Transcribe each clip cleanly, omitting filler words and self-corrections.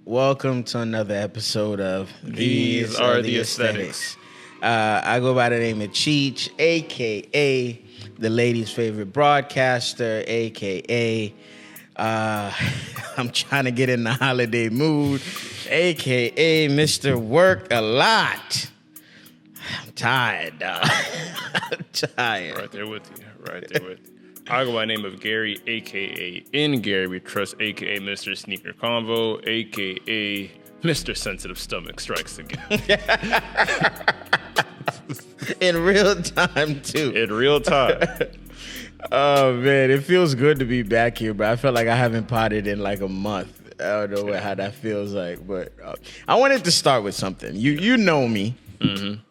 Welcome to another episode of These Are the Aesthetics. I go by the name of Cheech, a.k.a. the ladies' favorite broadcaster, a.k.a. I'm trying to get in the holiday mood, a.k.a. Mr. Work a Lot. I'm tired, dog. I'm tired. Right there with you. I go by the name of Gary, a.k.a. In Gary We Trust, a.k.a. Mr. Sneaker Convo, a.k.a. Mr. Sensitive Stomach Strikes Again. In real time, too. In real time. Oh, man, it feels good to be back here, but I feel like I haven't potted in like a month. I don't know how that feels like, but I wanted to start with something. You know me. Mm-hmm.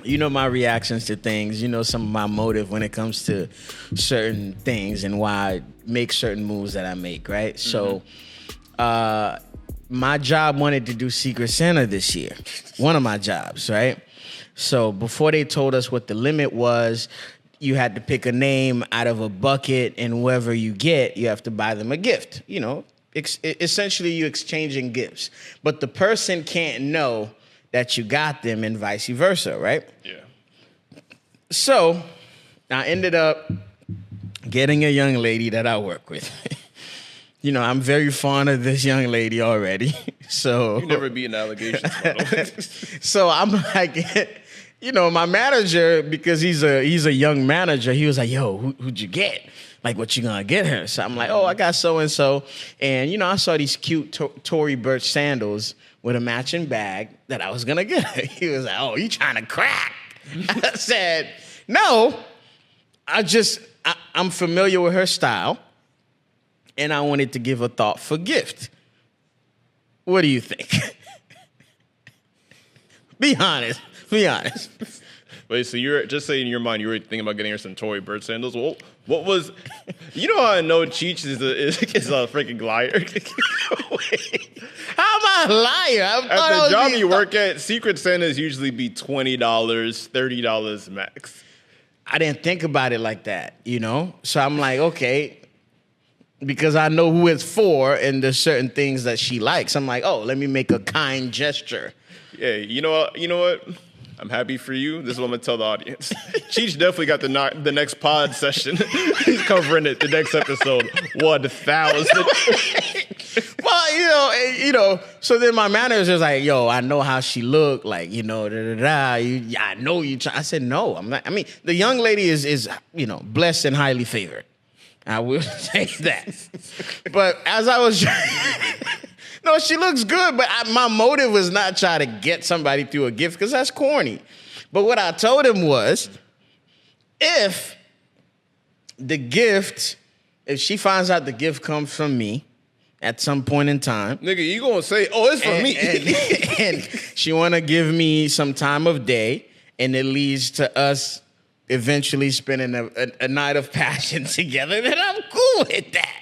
You know my reactions to things. You know some of my motive when it comes to certain things and why I make certain moves that I make, right? Mm-hmm. So my job wanted to do Secret Santa this year. One of my jobs, right? So before they told us what the limit was, you had to pick a name out of a bucket, and whoever you get, you have to buy them a gift. You know, essentially you exchanging gifts. But the person can't know that you got them and vice versa, right? Yeah. So I ended up getting a young lady that I work with. You know, I'm very fond of this young lady already. So You never beat an allegation. So I'm like, you know, my manager, because he's a young manager, he was like, yo, who'd you get? Like, what you gonna get her? So I'm like, oh, I got so-and-so. And, you know, I saw these cute Tory Burch sandals with a matching bag that I was gonna get her. He was like, oh, you trying to crack? I said, no, I'm familiar with her style, and I wanted to give a thoughtful gift. What do you think? Be honest. Wait, so you're just saying in your mind you were thinking about getting her some Tory Burch sandals? Well, what was? You know how I know Cheech is a freaking liar. How am I a liar? At the job you work at, Secret Santas usually be $20, $30 max. I didn't think about it like that, you know? So I'm like, okay, because I know who it's for and there's certain things that she likes. I'm like, oh, let me make a kind gesture. Yeah, you know what? I'm happy for you. This is what I'm going to tell the audience. Cheech definitely got the next pod session. He's covering it the next episode. 1,000. Well, you know. So then my manager's like, "Yo, I know how she looked. Like, you know, I know you." I said, "No, I'm not." I mean, the young lady is you know, blessed and highly favored. I will say that. But as I was, no, she looks good. But my motive was not try to get somebody through a gift because that's corny. But what I told him was, if she finds out the gift comes from me at some point in time. Nigga, you gonna say, oh, it's from me. And she wanna give me some time of day, and it leads to us eventually spending a night of passion together, then I'm cool with that.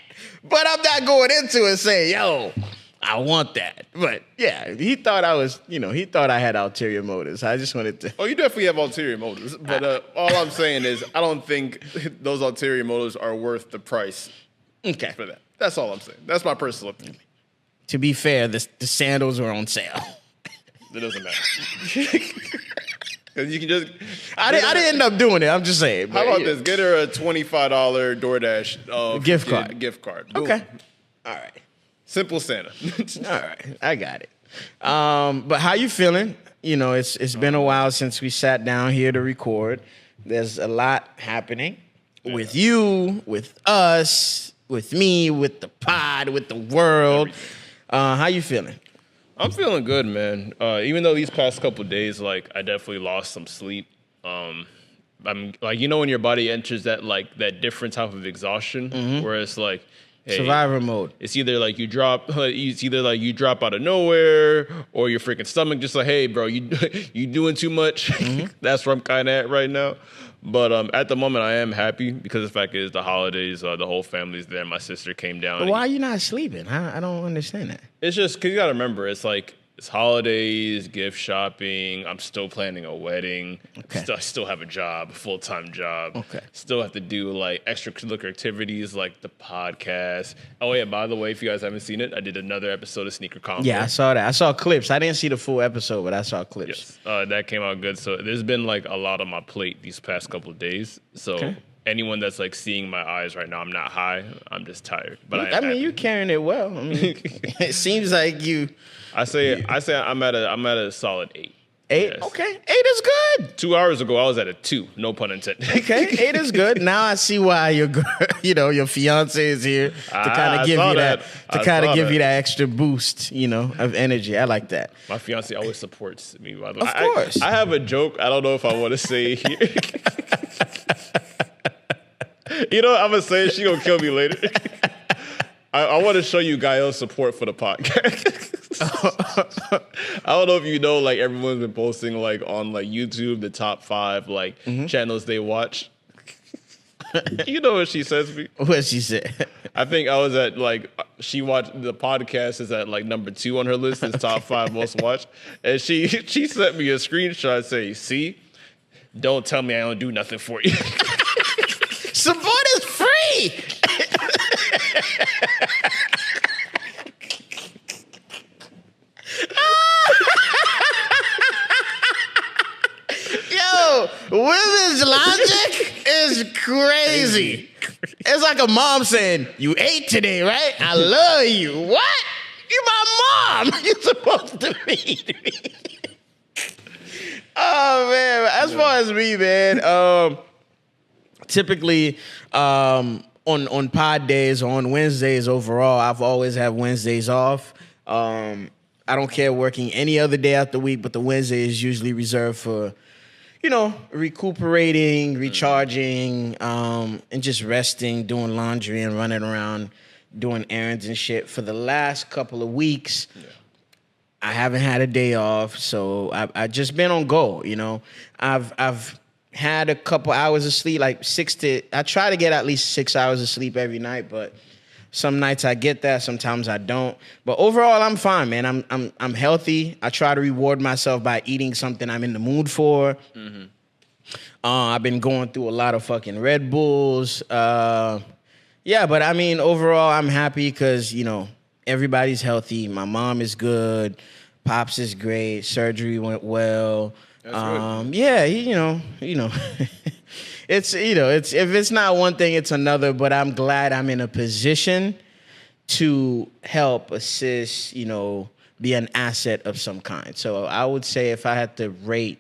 But I'm not going into it saying, yo, I want that. But yeah, he thought I had ulterior motives. I just wanted to. Oh, you definitely have ulterior motives. But all I'm saying is I don't think those ulterior motives are worth the price for that. That's all I'm saying. That's my personal opinion. To be fair, the sandals were on sale. It doesn't matter. Because you can just. I didn't end up doing it. I'm just saying. How about this? Get her a $25 DoorDash gift card. Gift card. Boom. Okay. All right. Simple Santa. All right. I got it. But how you feeling? You know, it's been a while since we sat down here to record. There's a lot happening with you, with us, with me, with the pod, with the world. How you feeling? I'm feeling good, man. Even though these past couple of days, like, I definitely lost some sleep. I'm like, you know, when your body enters that different type of exhaustion, where it's like, hey, survivor mode. It's either like you drop out of nowhere, or your freaking stomach just like, hey, bro, you doing too much. That's where I'm kind of at right now. But at the moment, I am happy because the fact is the holidays, the whole family's there. My sister came down. But why are you not sleeping? I don't understand that. It's just because you got to remember, it's like It's holidays, gift shopping. I'm still planning a wedding. Okay. Still have a job, a full-time job. Okay. Still have to do like extracurricular activities like the podcast. Oh yeah, by the way, if you guys haven't seen it, I did another episode of Sneaker Combo. Yeah, I saw that. I saw clips. I didn't see the full episode, but I saw clips. Yes, that came out good. So there's been like a lot on my plate these past couple of days. So anyone that's like seeing my eyes right now, I'm not high. I'm just tired. But I mean, you're carrying it well. I mean, it seems like you. I say I'm at a solid 8. 8? Yes. Okay. 8 is good. 2 hours ago, I was at a 2. No pun intended. Okay. 8 is good. Now I see why your your fiance is here to kind of give you that. To kind of give you that extra boost, of energy. I like that. My fiance always supports me, by the way. Of course. I have a joke. I don't know if I want to say it here. You know what I'm going to say it. She going to kill me later. I want to show you Gael's support for the podcast. I don't know if you know, like everyone's been posting like on like YouTube the top 5 like channels they watch. You know what she says to me? What she said? I think I was at like she watched the podcast is at like number 2 on her list is top 5 most watched, and she sent me a screenshot saying, "See, don't tell me I don't do nothing for you." Support is free. Yo, women's logic is crazy. It's like a mom saying, "You ate today, right? I love you." What? You my mom. You're supposed to feed me. Oh man, as far as me, man, typically on pod days or on Wednesdays overall, I've always had Wednesdays off. I don't care working any other day out the week, but the Wednesday is usually reserved for, recuperating, recharging, and just resting, doing laundry and running around, doing errands and shit. For the last couple of weeks, I haven't had a day off, so I've just been on go. I've had a couple hours of sleep, like I try to get at least 6 hours of sleep every night, but some nights I get that, sometimes I don't. But overall, I'm fine, man. I'm healthy. I try to reward myself by eating something I'm in the mood for. Mm-hmm. I've been going through a lot of fucking Red Bulls. But I mean, overall, I'm happy because, everybody's healthy. My mom is good. Pops is great. Surgery went well. That's good. It's if it's not one thing, it's another. But I'm glad I'm in a position to help, assist, be an asset of some kind. So I would say if I had to rate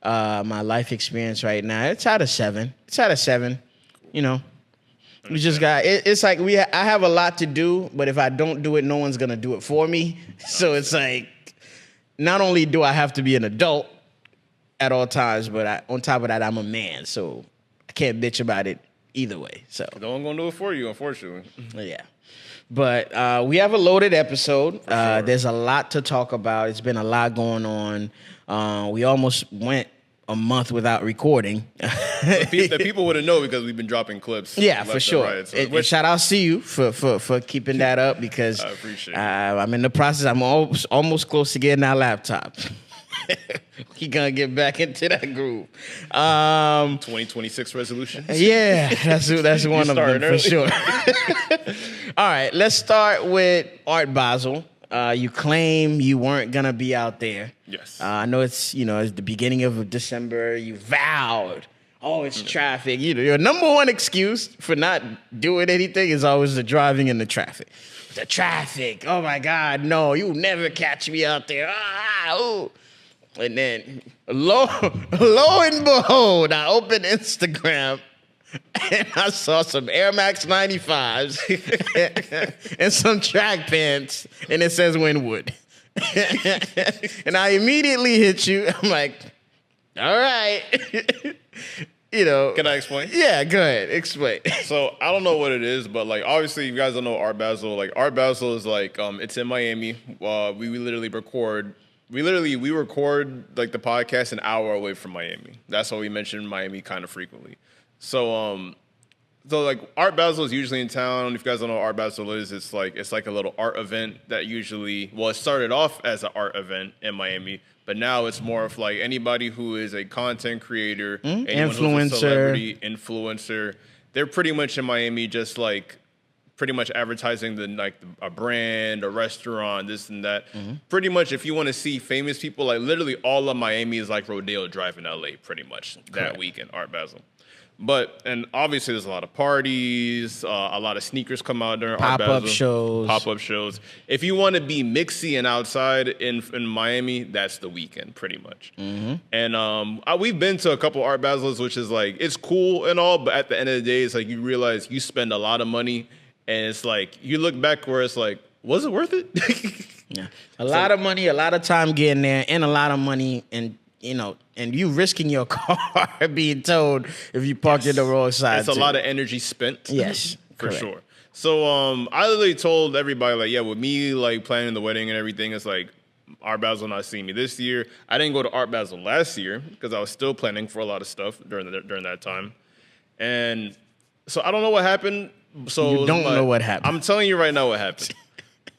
my life experience right now, it's out of 7. It's out of 7. We just got. It's like I have a lot to do, but if I don't do it, no one's gonna do it for me. So it's like, not only do I have to be an adult at all times, but on top of that, I'm a man, so I can't bitch about it either way. So no one gonna do it for you, unfortunately. Yeah, but we have a loaded episode. Sure. There's a lot to talk about. It's been a lot going on. We almost went a month without recording. The people wouldn't know because we've been dropping clips. Yeah, for sure. Right. So and shout out to you for keeping that up because I appreciate it. I'm in the process. I'm almost close to getting our laptop. We gonna get back into that groove. 2026 resolutions. Yeah, that's one of them for sure. All right, let's start with Art Basel. You claim you weren't gonna be out there. Yes. I know it's the beginning of December. You vowed. Oh, it's traffic. Your number one excuse for not doing anything is always the driving in the traffic. The traffic. Oh my God, no! You'll never catch me out there. Ooh. And then, lo and behold, I opened Instagram and I saw some Air Max 95s and some track pants, and it says Winwood. And I immediately hit you. I'm like, all right. Can I explain? Yeah, go ahead. Explain. So I don't know what it is, but like obviously you guys don't know Art Basel. Like Art Basel is like it's in Miami. We literally record. We record like the podcast an hour away from Miami. That's why we mention Miami kind of frequently. So So like Art Basel is usually in town. If you guys don't know what Art Basel is, it's like a little art event that usually it started off as an art event in Miami, but now it's more of like anybody who is a content creator, anyone who's a celebrity, influencer. They're pretty much in Miami, just like pretty much advertising a brand, a restaurant, this and that. Pretty much, if you want to see famous people, like literally all of Miami is like Rodeo Drive in LA, pretty much that weekend, Art Basel. And obviously there's a lot of parties, a lot of sneakers come out during Art Basel. Pop-up shows. If you want to be mixy and outside in Miami, that's the weekend, pretty much. And we've been to a couple Art Basels, which is like, it's cool and all, but at the end of the day, it's like you realize you spend a lot of money, and it's like, you look back where it's like, was it worth it? Yeah. A lot of money, a lot of time getting there, and a lot of money, and you risking your car being towed if you parked in the wrong side. It's a lot of energy spent. Yes, for sure. So I literally told everybody, like, yeah, with me like planning the wedding and everything, it's like Art Basel not seeing me this year. I didn't go to Art Basel last year because I was still planning for a lot of stuff during that time. And so I don't know what happened. So you don't know what happened. I'm telling you right now what happened.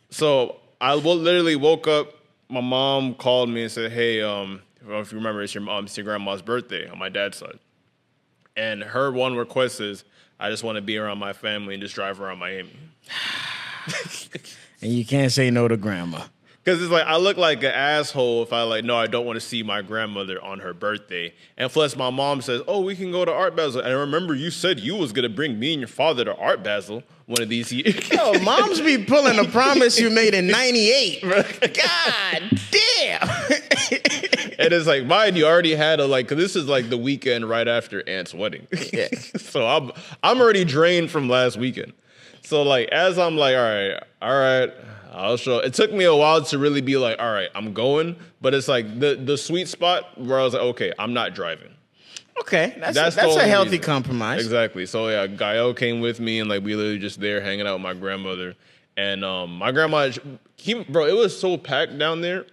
So I literally woke up. My mom called me and said, hey, if you remember, it's your grandma's birthday on my dad's side. And her one request is, I just want to be around my family and just drive around Miami. And you can't say no to grandma. Because it's like, I look like an asshole if I don't want to see my grandmother on her birthday. And plus my mom says, oh, we can go to Art Basel. And I remember you said you was going to bring me and your father to Art Basel one of these years. Yo, moms be pulling a promise you made in 98. God damn. And it's like, mind you, already had because this is like the weekend right after Aunt's wedding. Yeah. So I'm already drained from last weekend. So like, as I'm like, all right, I'll show. It took me a while to really be like, all right, I'm going. But it's like the sweet spot where I was like, okay, I'm not driving. Okay, that's a healthy compromise. Exactly. So yeah, Gael came with me, and like we literally just there hanging out with my grandmother. And my grandma, it was so packed down there.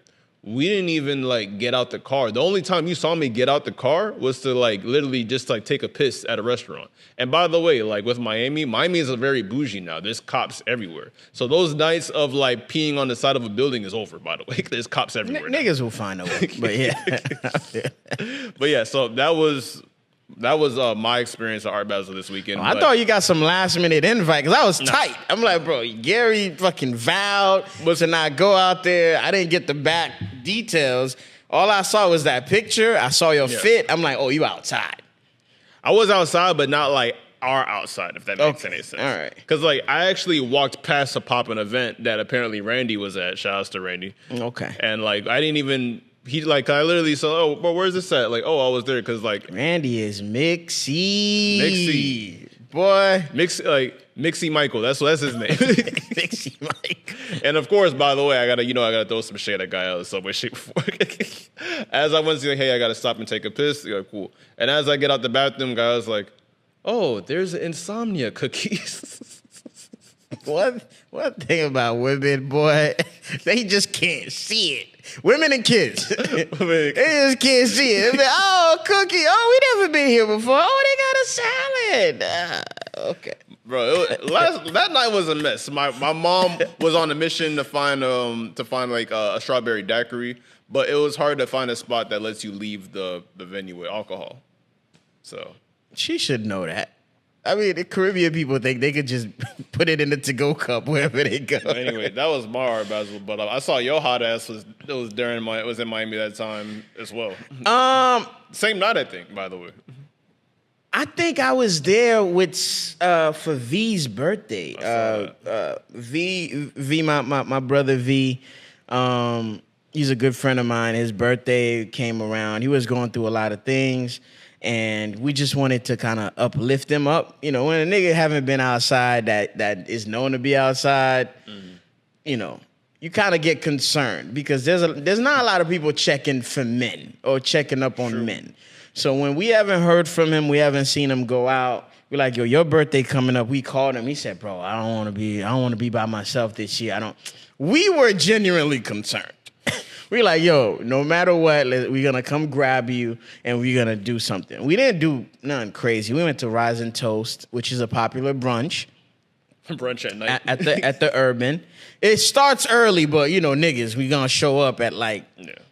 We didn't even like get out the car. The only time you saw me get out the car was to like literally just like take a piss at a restaurant. And by the way, like with Miami is a very bougie now. There's cops everywhere. So those nights of like peeing on the side of a building is over, by the way. There's cops everywhere. Niggas will find a way. But yeah. But yeah, so that was my experience at Art Basel this weekend. I thought you got some last minute invite because I was tight. I'm like, bro, Gary fucking vowed to not go out there. I didn't get the back details. All I saw was that picture. I saw your fit. I'm like, oh, you outside. I was outside, but not like our outside, if that makes any sense. All right. Because like I actually walked past a poppin' event that apparently Randy was at. Shout outs to Randy. Okay. And like I didn't even. I literally said, oh, but where's this at? Like, oh, I was there because like Randy is Mixie. Boy. Mixie Michael. That's his name. Mixie Mike. And of course, by the way, I gotta throw some shade at guy out of the subway shit before. As I went to say, hey, I gotta stop and take a piss. You're like, cool. And as I get out the bathroom, guy was like, oh, there's insomnia cookies. One thing about women, boy, they just can't see it. Women and kids. They just can't see it. Like, oh, cookie. Oh, we never been here before. Oh, they got a salad. Okay. Bro, that night was a mess. My mom was on a mission to find like a strawberry daiquiri, but it was hard to find a spot that lets you leave the venue with alcohol. So she should know that. I mean, the Caribbean people think they could just put it in the to-go cup wherever they go. Anyway, that was my Art Basel, but I saw your hot ass was in Miami that time as well. Same night, I think. By the way, I think I was there with for V's birthday. V, my brother V. He's a good friend of mine. His birthday came around. He was going through a lot of things. And we just wanted to kind of uplift him up. You know, when a nigga haven't been outside that is known to be outside, you know, you kind of get concerned because there's not a lot of people checking for men or checking up on men. So when we haven't heard from him, we haven't seen him go out, we're like, yo, your birthday coming up. We called him. He said, bro, I don't want to be by myself this year. We were genuinely concerned. We like, yo, no matter what, we're gonna come grab you and we're gonna do something. We didn't do nothing crazy. We went to Rise and Toast, which is a popular brunch. Brunch at night at the Urban. It starts early, but niggas, we gonna show up at like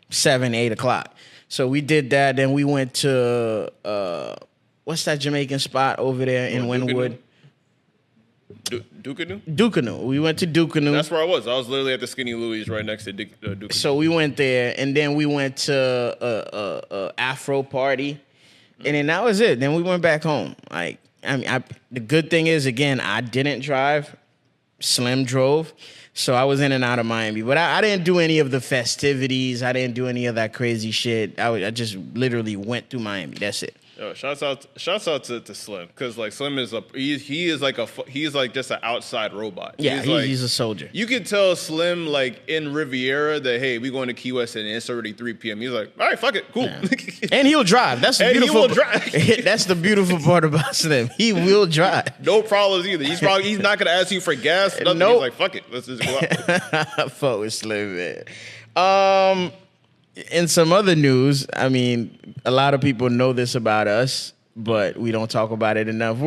7, 8 o'clock. So we did that. Then we went to what's that Jamaican spot over there in Wynwood? Dukanoo? We went to Dukanoo. That's where I was. I was literally at the Skinny Louie's right next to Dukanoo. So we went there, and then we went to a Afro party, and then that was it. Then we went back home. Like, the good thing is, again, I didn't drive. Slim drove. So I was in and out of Miami. But I didn't do any of the festivities. I didn't do any of that crazy shit. I just literally went through Miami. That's it. Yo, shouts out to Slim, because like Slim is he's like just an outside robot. Yeah, he's a soldier. You can tell Slim like in Riviera that, hey, we going to Key West and it's already 3 p.m. He's like, all right, fuck it, cool. Yeah. And he'll drive. That's the and beautiful. He will drive. That's the beautiful part about Slim. He will drive. No problems either. He's not gonna ask you for gas. Nothing. Nope. He's like, fuck it, let's just go out. Fuck with Slim, man. In some other news, I mean, a lot of people know this about us, but we don't talk about it enough.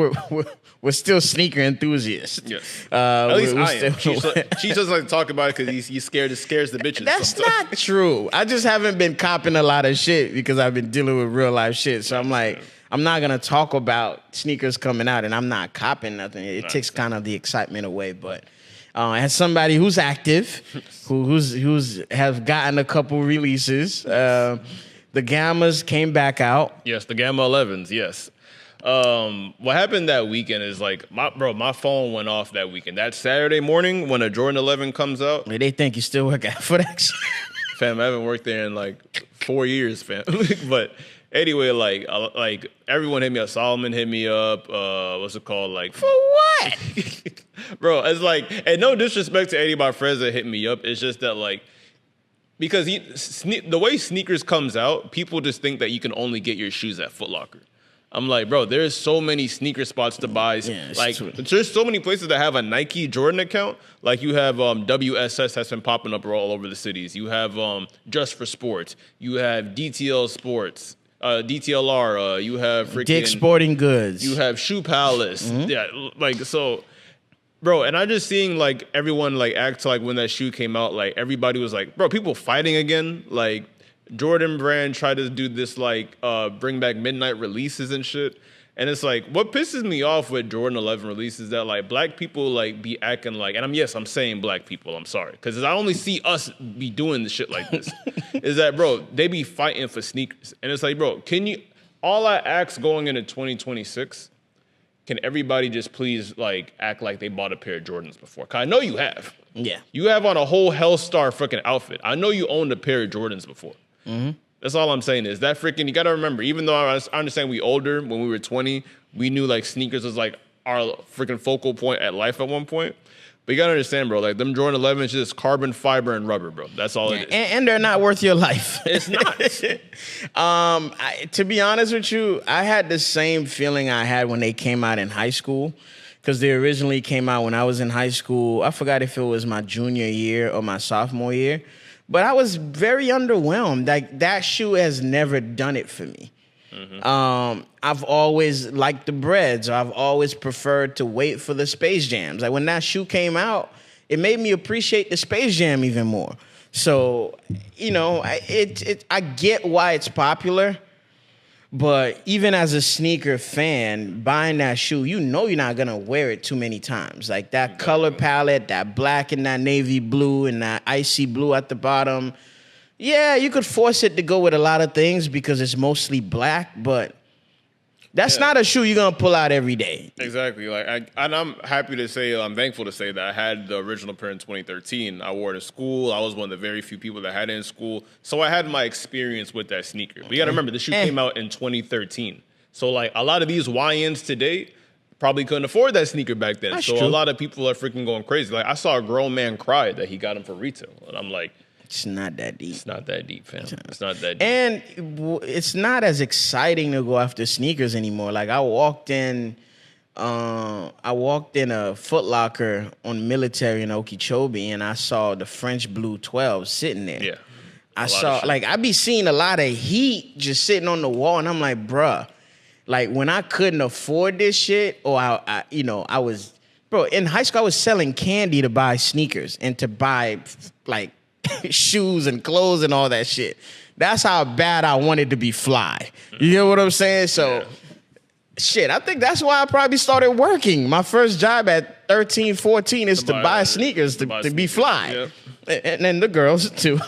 We're still sneaker enthusiasts. Yes. At least I am. She doesn't like to talk about it because he's scared. It scares the bitches. That's not true. I just haven't been copping a lot of shit because I've been dealing with real life shit. So I'm like, I'm not gonna talk about sneakers coming out, and I'm not copping nothing. It takes kind of the excitement away, but. As somebody who's active, who's have gotten a couple releases, the Gammas came back out. Yes, the Gamma 11s. Yes. What happened that weekend is like my phone went off that weekend. That Saturday morning when a Jordan 11 comes out, they think you still work at FedEx. Fam, I haven't worked there in like 4 years, fam. But anyway, like everyone hit me up. Solomon hit me up. What's it called? Like for what? Bro, it's like, and no disrespect to any of my friends that hit me up. It's just that like, because the way sneakers comes out, people just think that you can only get your shoes at Foot Locker. I'm like, bro, there's so many sneaker spots to buy. Yeah, like, there's so many places that have a Nike Jordan account. Like, you have WSS that's been popping up all over the cities. You have Just for Sports. You have DTL Sports. DTLR. You have freaking Dick's Sporting Goods. You have Shoe Palace. Mm-hmm. Yeah, like so. Bro, and I just seeing like everyone like act like when that shoe came out, like everybody was like, bro, people fighting again. Like Jordan Brand tried to do this like bring back midnight releases and shit. And it's like, what pisses me off with Jordan 11 releases that like black people like be acting like, and I'm saying black people, I'm sorry. Because I only see us be doing the shit like this. Is that, bro, they be fighting for sneakers. And it's like, bro, all I ask going into 2026, can everybody just please like act like they bought a pair of Jordans before? Cause I know you have. Yeah. You have on a whole Hellstar freaking outfit. I know you owned a pair of Jordans before. Mm-hmm. That's all I'm saying is that freaking, you gotta remember, even though I understand we older, when we were 20, we knew like sneakers was like our freaking focal point at life at one point. But you gotta understand, bro, like them Jordan 11s just carbon fiber and rubber, bro. That's all it is. And they're not worth your life. It's not. To be honest with you, I had the same feeling I had when they came out in high school. Because they originally came out when I was in high school. I forgot if it was my junior year or my sophomore year. But I was very underwhelmed. Like, that shoe has never done it for me. Mm-hmm. I've always liked the breads. I've always preferred to wait for the Space Jams. Like, when that shoe came out, it made me appreciate the Space Jam even more. So, I get why it's popular. But even as a sneaker fan, buying that shoe, you're not going to wear it too many times. Like that color palette, that black and that navy blue and that icy blue at the bottom. Yeah, you could force it to go with a lot of things because it's mostly black, but that's not a shoe you're going to pull out every day. Exactly. Like, I'm happy to say, I'm thankful to say that I had the original pair in 2013. I wore it in school. I was one of the very few people that had it in school. So I had my experience with that sneaker. But you got to remember, the shoe came out in 2013. So like a lot of these YNs today probably couldn't afford that sneaker back then. That's true. A lot of people are freaking going crazy. Like I saw a grown man cry that he got them for retail. And I'm like, it's not that deep. It's not that deep, fam. It's not that deep. And it's not as exciting to go after sneakers anymore. Like I walked in a Foot Locker on Military in Okeechobee, and I saw the French Blue 12 sitting there. Yeah. I saw, like, I be seeing a lot of heat just sitting on the wall, and I'm like, bruh, like, when I couldn't afford this shit, or I was, bro, in high school, I was selling candy to buy sneakers and to buy, like, shoes and clothes and all that shit. That's how bad I wanted to be fly. You know what I'm saying? So, shit, I think that's why I probably started working. My first job at 13, 14 is to buy sneakers to be fly. Yep. And then the girls too.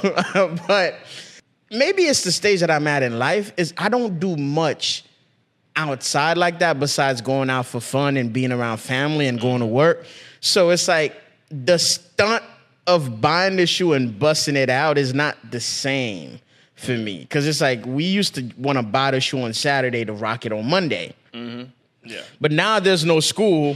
But maybe it's the stage that I'm at in life is I don't do much outside like that besides going out for fun and being around family and going to work. So it's like the stunt of buying the shoe and busting it out is not the same for me. Because it's like we used to want to buy the shoe on Saturday to rock it on Monday. Mm-hmm. Yeah. But now there's no school.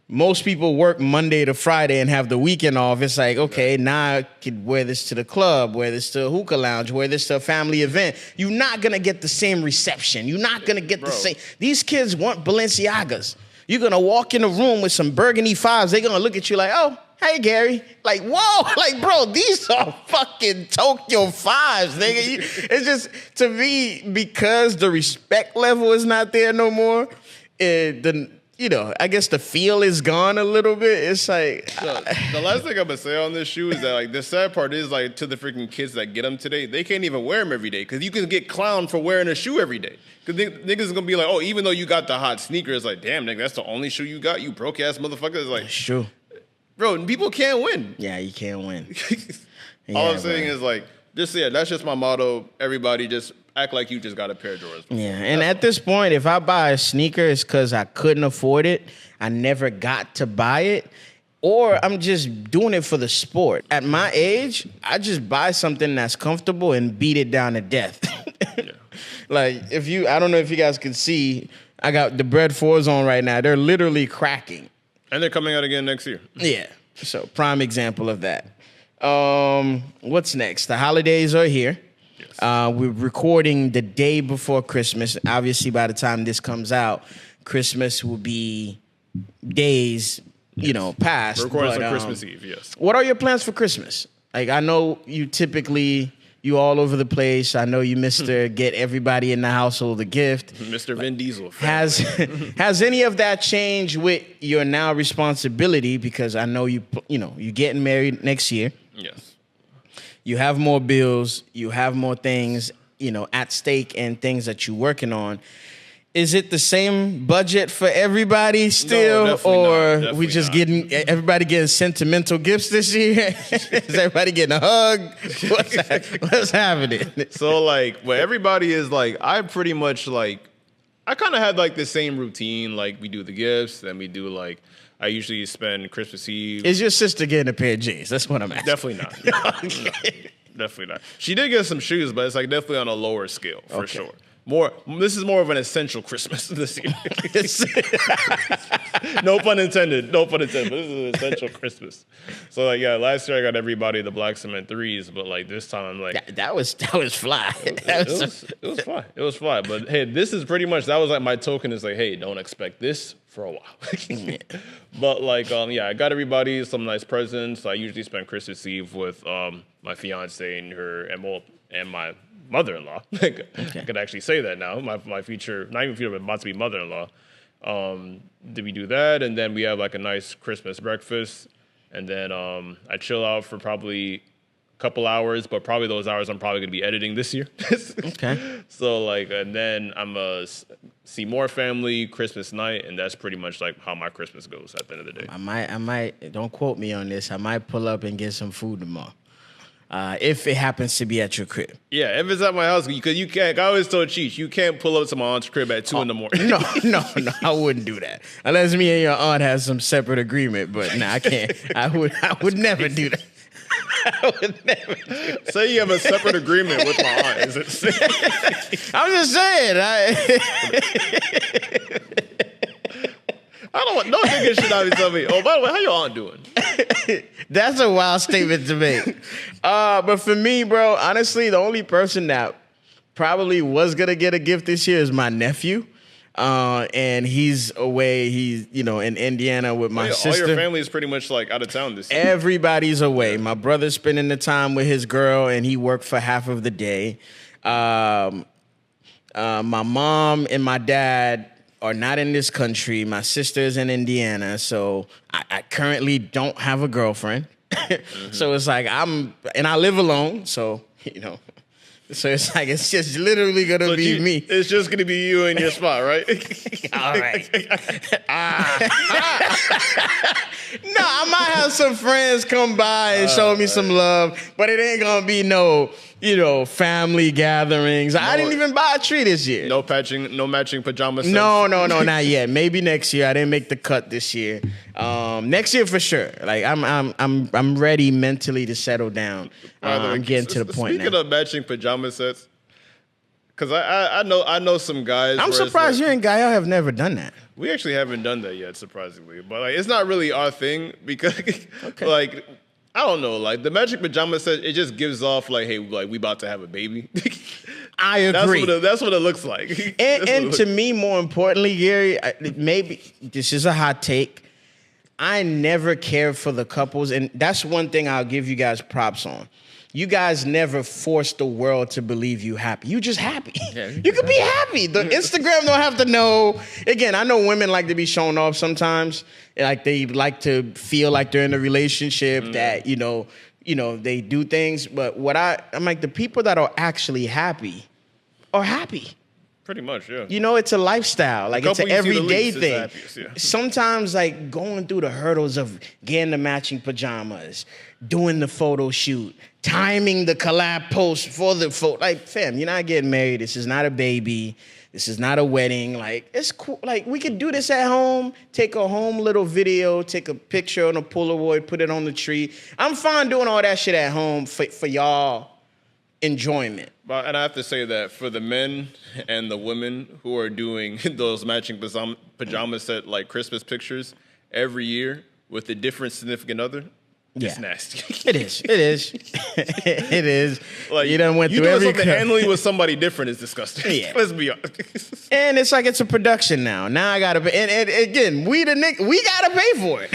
Most people work Monday to Friday and have the weekend off. It's like, okay, now I could wear this to the club, wear this to a hookah lounge, wear this to a family event. You're not going to get the same reception. You're not going to get the same. These kids want Balenciagas. You're going to walk in a room with some burgundy fives. They're going to look at you like, oh, hey, Gary. Like, whoa. Like, bro, these are fucking Tokyo fives, nigga. It's just, to me, because the respect level is not there no more, I guess the feel is gone a little bit. It's like... So, the last thing I'm going to say on this shoe is that, like, the sad part is, like, to the freaking kids that get them today, they can't even wear them every day because you can get clowned for wearing a shoe every day. Because niggas is going to be like, oh, even though you got the hot sneaker, it's like, damn, nigga, that's the only shoe you got? You broke-ass motherfucker? It's like... That's true. Bro, people can't win. Yeah, you can't win. All I'm saying is, like, that's just my motto. Everybody just... act like you just got a pair of drawers. Yeah, and at this point, if I buy a sneaker, it's because I couldn't afford it. I never got to buy it. Or I'm just doing it for the sport. At my age, I just buy something that's comfortable and beat it down to death. Yeah. Like, I don't know if you guys can see, I got the Bread 4s on right now. They're literally cracking. And they're coming out again next year. Yeah, so prime example of that. What's next? The holidays are here. We're recording the day before Christmas. Obviously, by the time this comes out, Christmas will be days, past. We're recording on Christmas Eve, yes. What are your plans for Christmas? Like, I know you all over the place. I know you Mr. Get everybody in the household a gift. Mr. Vin Diesel. Has any of that changed with your now responsibility? Because I know you're getting married next year. Yes. You have more bills, you have more things, at stake and things that you're working on. Is it the same budget for everybody still? No, or we just everybody getting sentimental gifts this year? Is everybody getting a hug? What's happening? So, like, what everybody is like, I pretty much, like, I kind of had, like, the same routine. Like, we do the gifts, then we do, like, I usually spend Christmas Eve. Is your sister getting a pair of jeans? That's what I'm asking. Definitely not. Okay. No, definitely not. She did get some shoes, but it's like definitely on a lower scale for sure. This is more of an essential Christmas this year. No pun intended. No pun intended. But this is an essential Christmas. So like, yeah, last year I got everybody the Black Cement 3s, but like this time I'm like that was fly. It was fly. It was fly. But hey, this is pretty much that was like my token is like, hey, don't expect this for a while. But like, I got everybody some nice presents. I usually spend Christmas Eve with my fiance and my mother-in-law. I could actually say that now. My future, not even future, but about to be mother-in-law. Did we do that? And then we have like a nice Christmas breakfast. And then I chill out for probably a couple hours, but probably those hours I'm probably going to be editing this year. Okay. So like, and then I'm going to see more family Christmas night. And that's pretty much like how my Christmas goes at the end of the day. I might, don't quote me on this. I might pull up and get some food tomorrow. If it happens to be at your crib. Yeah, if it's at my house, because you can't, I always told Cheech, you can't pull up to my aunt's crib at 2 in the morning. No, I wouldn't do that. Unless me and your aunt has some separate agreement, but I can't. I would never do that. I would never do that. Say you have a separate agreement with my aunt. I'm just saying. No nigga should not be telling me, oh, by the way, how your aunt doing? That's a wild statement to make. But for me, bro, honestly, the only person that probably was going to get a gift this year is my nephew. and he's away. He's in Indiana with my sister. All your family is pretty much like out of town this year. Everybody's away. My brother's spending the time with his girl, and he worked for half of the day. My mom and my dad are not in this country. My sister is in Indiana, so I currently don't have a girlfriend. So it's like I live alone, so So it's like it's just literally gonna be me. It's just gonna be you in your spot, right? All right. No, I might have some friends come by and show me some love, but it ain't gonna be no, family gatherings. I didn't even buy a tree this year. No matching pajamas. No, not yet. Maybe next year. I didn't make the cut this year. Next year for sure. Like I'm ready mentally to settle down. I'm getting to the point now. Speaking of matching pajama sets, because I know some guys. I'm surprised you and Gael have never done that. We actually haven't done that yet, surprisingly. But it's not really our thing because I don't know, like the matching pajama set, it just gives off like, hey, like we about to have a baby. I agree. That's what it looks like. And to me, more importantly, Gary, maybe this is a hot take. I never cared for the couples, and that's one thing I'll give you guys props on. You guys never force the world to believe you happy. You just happy. Yeah, you could be happy. The Instagram don't have to know. Again, I know women like to be shown off sometimes. Like they like to feel like they're in a relationship that, they do things. But I'm like, the people that are actually happy are happy. Pretty much, yeah. It's a lifestyle. Like, it's an everyday thing. Happiest, yeah. Sometimes, like, going through the hurdles of getting the matching pajamas, doing the photo shoot, timing the collab post for the photo. Like, fam, you're not getting married. This is not a baby. This is not a wedding. Like, it's cool. Like, we could do this at home, take a home little video, take a picture on a Polaroid, put it on the tree. I'm fine doing all that shit at home for y'all enjoyment. And I have to say that for the men and the women who are doing those matching pajama set like Christmas pictures every year with a different significant other, it's nasty. It is. It is. Like, you done went through every something handling with somebody different is disgusting. Yeah. Let's be honest. And it's like it's a production now. Now I gotta pay. And again, we gotta pay for it.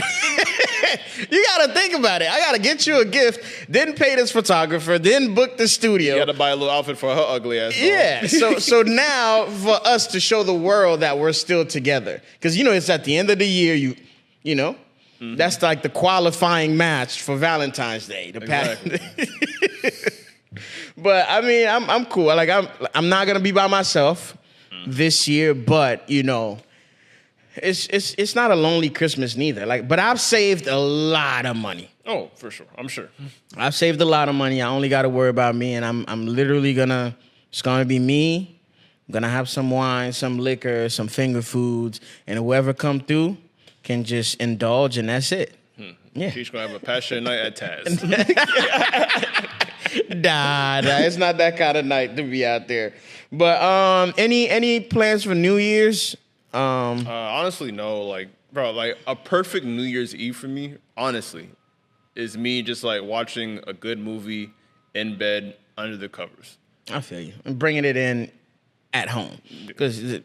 You gotta think about it. I gotta get you a gift, then pay this photographer, then book the studio. You gotta buy a little outfit for her ugly ass. Yeah. So now for us to show the world that we're still together, because it's at the end of the year. Mm-hmm. That's like the qualifying match for Valentine's Day. Exactly. But I mean, I'm cool. Like I'm not gonna be by myself this year, but it's not a lonely Christmas neither. Like, but I've saved a lot of money. Oh, for sure. I'm sure. I've saved a lot of money. I only got to worry about me, and I'm literally it's gonna be me. I'm gonna have some wine, some liquor, some finger foods, and whoever come through can just indulge, and that's it. Yeah. She's gonna have a passionate night at Taz. Nah, it's not that kind of night to be out there. But any plans for New Year's? Honestly, no. Like, bro, like a perfect New Year's Eve for me, honestly, is me just like watching a good movie in bed under the covers. I feel you. And bringing it in at home, because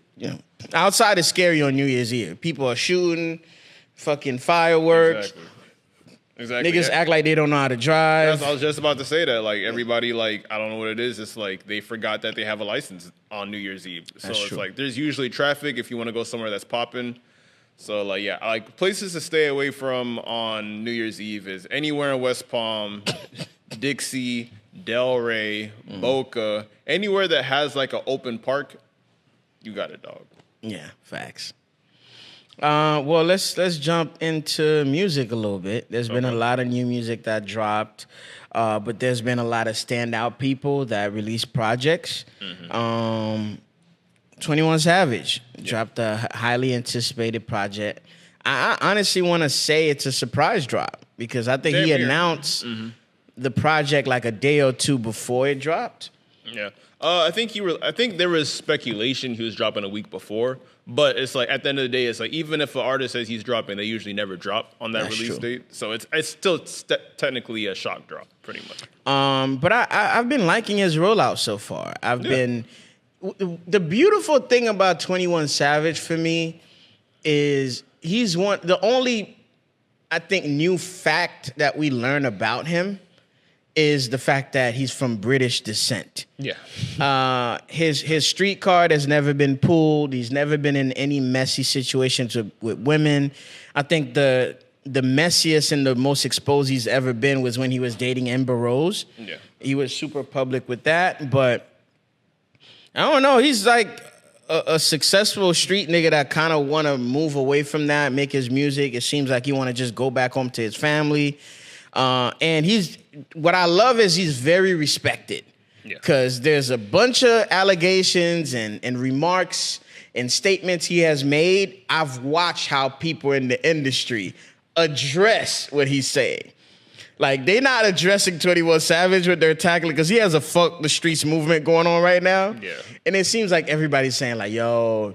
outside is scary on New Year's Eve. People are shooting, fucking fireworks. Exactly. Niggas act like they don't know how to drive. I was just about to say that. Like, everybody, like, I don't know what it is. It's like they forgot that they have a license on New Year's Eve. So it's true. Like there's usually traffic if you want to go somewhere that's popping. So, like, yeah, like places to stay away from on New Year's Eve is anywhere in West Palm, Dixie, Delray, Boca, anywhere that has like an open park, you got it, dog. Yeah, facts. Well, let's jump into music a little bit. There's been a lot of new music that dropped, but there's been a lot of standout people that released projects. 21 Savage dropped a highly anticipated project. I honestly want to say it's a surprise drop because I think he announced the project like a day or two before it dropped. Yeah. I think there was speculation he was dropping a week before, but it's like at the end of the day, it's like even if an artist says he's dropping, they usually never drop on that release date. So it's still technically a shock drop, pretty much. But I've been liking his rollout so far. the beautiful thing about 21 Savage for me is he's the only, I think, new fact that we learn about him is the fact that he's from British descent. Yeah. His street card has never been pulled. He's never been in any messy situations with women. I think the messiest and the most exposed he's ever been was when he was dating Amber Rose. Yeah. He was super public with that, but I don't know. He's like a successful street nigga that kind of want to move away from that, make his music. It seems like he want to just go back home to his family. And what I love is he's very respected. Because there's a bunch of allegations and remarks and statements he has made. I've watched how people in the industry address what he's saying. Like, they not addressing 21 Savage with their tackling because he has a fuck the streets movement going on right now. Yeah. And it seems like everybody's saying like, yo,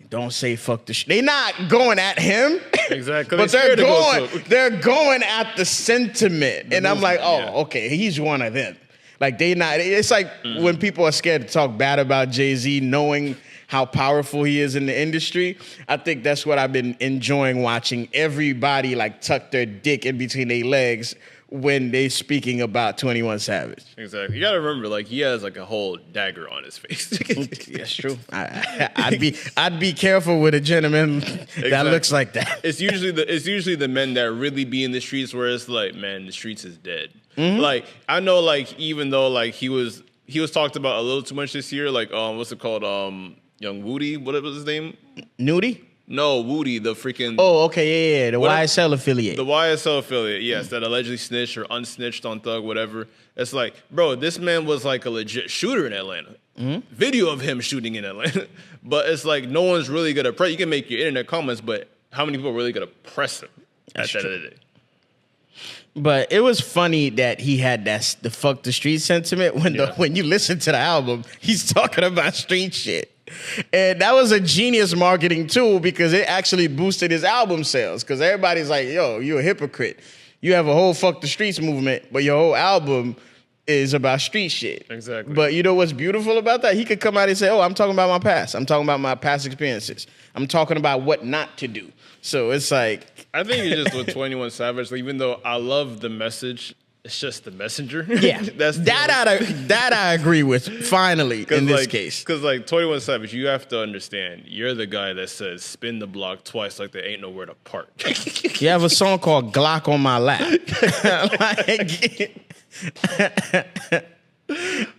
don't say fuck the They not going at him. Exactly. But they're going at the sentiment. And I'm like, oh, okay, he's one of them. Like, they not, it's like when people are scared to talk bad about Jay-Z knowing how powerful he is in the industry. I think that's what I've been enjoying watching everybody like tuck their dick in between their legs when they speaking about 21 Savage. Exactly. You gotta remember, like, he has like a whole dagger on his face. That's true. I'd be careful with a gentleman that looks like that. It's usually the men that really be in the streets where it's like, man, the streets is dead. Mm-hmm. Like, I know, like, even though like he was talked about a little too much this year, like what's it called? Young Woody, what was his name? Nudie? No, Woody, the freaking... Oh, okay, yeah. The YSL affiliate. The YSL affiliate, yes, that allegedly snitched or unsnitched on Thug, whatever. It's like, bro, this man was like a legit shooter in Atlanta. Mm-hmm. Video of him shooting in Atlanta. But it's like, no one's really going to press... You can make your internet comments, but how many people are really going to press him at the end of the day? But it was funny that he had the fuck the street sentiment when you listen to the album, he's talking about street shit. And that was a genius marketing tool because it actually boosted his album sales. Because everybody's like, yo, you're a hypocrite. You have a whole fuck the streets movement, but your whole album is about street shit. Exactly. But you know what's beautiful about that? He could come out and say, oh, I'm talking about my past. I'm talking about my past experiences. I'm talking about what not to do. So it's like... I think it's just with 21 Savage, like, even though I love the message, it's just the messenger. Yeah, that I agree with, finally, in this case. Because, like, 21 Savage, you have to understand, you're the guy that says, spin the block twice like there ain't nowhere to park. You have a song called Glock on My Lap.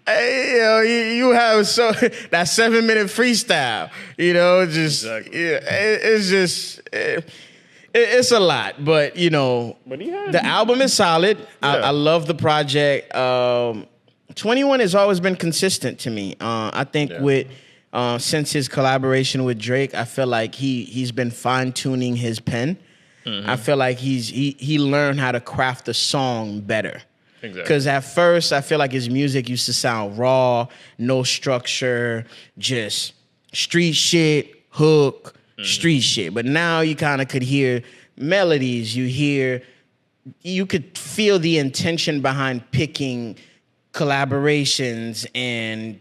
Hey, you have that 7-minute freestyle, just exactly. It's just it's a lot, but the album is solid. Yeah. I love the project. 21 has always been consistent to me. I think with since his collaboration with Drake, I feel like he's been fine tuning his pen. Mm-hmm. I feel like he learned how to craft a song better. Because at first, I feel like his music used to sound raw, no structure, just street shit, hook, street shit. But now you kind of could hear melodies. You could feel the intention behind picking collaborations and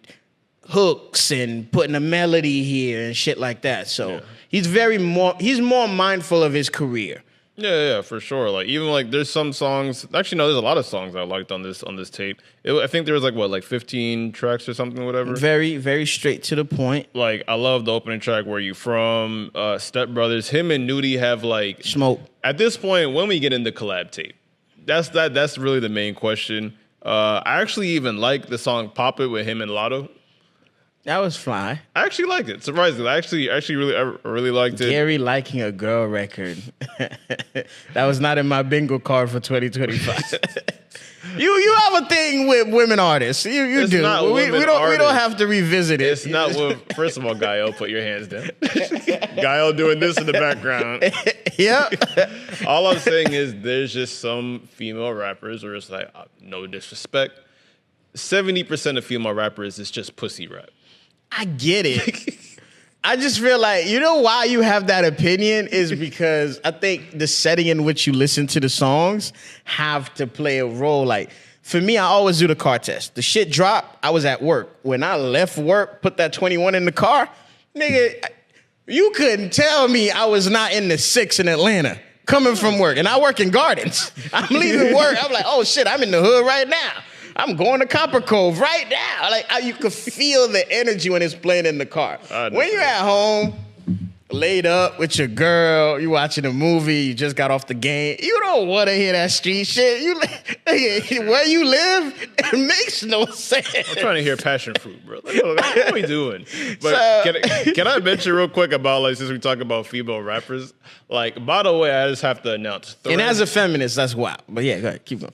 hooks and putting a melody here and shit like that. So he's more mindful of his career. Yeah, for sure. Like, even like there's some songs. Actually, no, there's a lot of songs I liked on this tape. I think there was like 15 tracks or something, whatever. Very, very straight to the point. Like, I love the opening track, Where You From, Step Brothers. Him and Nudie have like smoke. At this point, when we get into collab tape, that's really the main question. I actually even like the song Pop It with him and Lotto. That was fly. I actually liked it. Surprisingly, I really liked it. Gary liking a girl record. That was not in my bingo card for 2025. You have a thing with women artists. You do. We don't have to revisit it. It's not with. First of all, Gael, put your hands down. Gael doing this in the background. Yep. All I'm saying is there's just some female rappers where it's like, no disrespect, 70% of female rappers is just pussy rap. I get it. I just feel like, why you have that opinion is because I think the setting in which you listen to the songs have to play a role. Like, For me, I always do the car test. The shit dropped. I was at work. When I left work, put that 21 in the car, nigga, you couldn't tell me I was not in the 6 in Atlanta coming from work. And I work in Gardens. I'm leaving work. I'm like, oh shit, I'm in the hood right now. I'm going to Copper Cove right now. Like, you could feel the energy when it's playing in the car. When you're at home, laid up with your girl, you watching a movie, you just got off the game, you don't want to hear that street shit. Where you live, it makes no sense. I'm trying to hear Passion Fruit, bro. What are we doing? But can I mention real quick about, like, since we talk about female rappers, like, by the way, I just have to announce. And as a feminist, that's wild. But yeah, go ahead, keep going.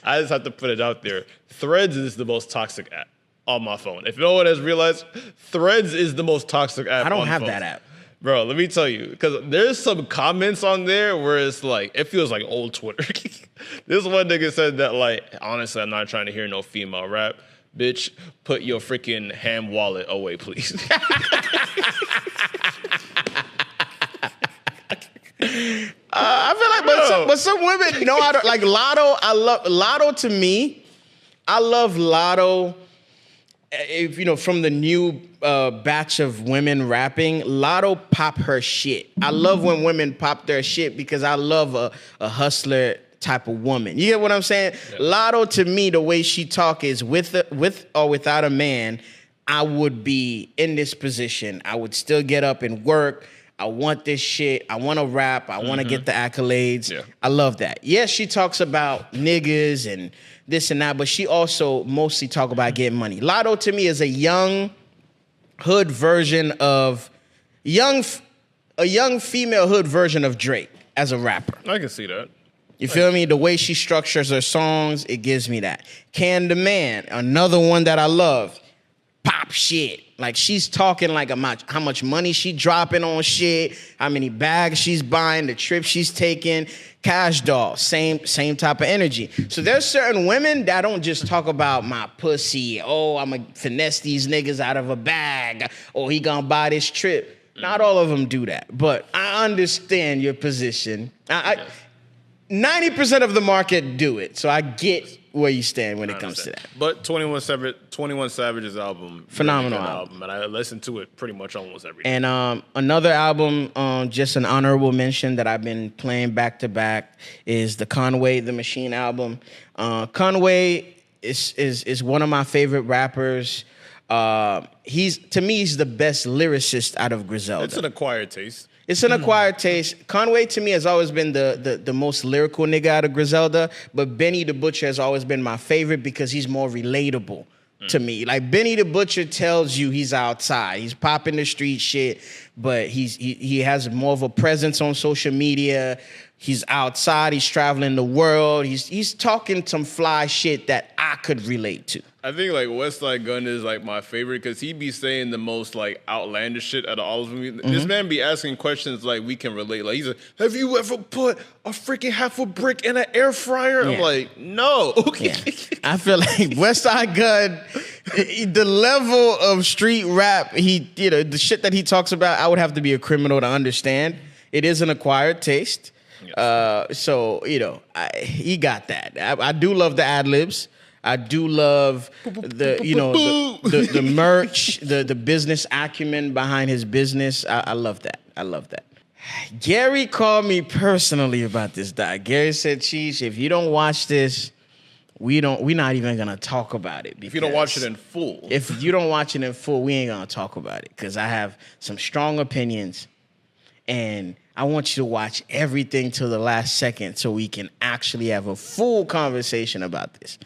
I just have to put it out there. Threads is the most toxic app on my phone. If no one has realized, Threads is the most toxic app. I don't have that app. Bro, let me tell you, because there's some comments on there where it's like, it feels like old Twitter. This one nigga said that, like, honestly, I'm not trying to hear no female rap. Bitch, put your freaking ham wallet away, please. I feel like, but some women know how to, like, Lotto. I love Lotto. To me, I love Lotto. If you know, from the new batch of women rapping, Lotto pop her shit. I love when women pop their shit because I love a hustler type of woman. You get what I'm saying? Yeah. Lotto, to me, the way she talk is with or without a man, I would be in this position. I would still get up and work. I want this shit. I want to rap. I want to get the accolades. Yeah. I love that. Yes, she talks about niggas and this and that, but she also mostly talk about getting money. Lotto, to me, is a young hood version of a young female hood version of Drake as a rapper. I can see that. You feel me? The way she structures her songs, it gives me that. Can the Man, another one that I love. Pop shit. Like, she's talking like how much money she dropping on shit, how many bags she's buying, the trip she's taking. Cash Doll, same type of energy. So there's certain women that don't just talk about my pussy. Oh, I'm gonna finesse these niggas out of a bag. Oh, he gonna buy this trip. Not all of them do that, but I understand your position. 90% of the market do it, so I get where you stand when it comes to that. But 21 Savage's album, phenomenal really album, and I listen to it pretty much almost every day. And another album, just an honorable mention that I've been playing back to back is the Conway the Machine album. Conway is one of my favorite rappers. He's the best lyricist out of Griselda. It's an acquired taste. It's an acquired taste. Conway, to me, has always been the most lyrical nigga out of Griselda, but Benny the Butcher has always been my favorite because he's more relatable to me. Like, Benny the Butcher tells you he's outside. He's popping the street shit, but he has more of a presence on social media. He's outside. He's traveling the world. He's talking some fly shit that I could relate to. I think, like, Westside Gunn is, like, my favorite because he be saying the most, like, outlandish shit out of all of them. This man be asking questions like we can relate. Like, he's like, have you ever put a freaking half a brick in an air fryer? Yeah. I'm like, no. Yeah. I feel like Westside Gunn, the level of street rap, the shit that he talks about, I would have to be a criminal to understand. It is an acquired taste. Yes. So, he got that. I do love the ad-libs. I do love the merch, the business acumen behind his business. I love that. I love that. Gary called me personally about this doc. Gary said, Cheech, if you don't watch this, we're not even gonna talk about it. If you don't watch it in full. If you don't watch it in full, we ain't gonna talk about it. Because I have some strong opinions, and I want you to watch everything till the last second so we can actually have a full conversation about this.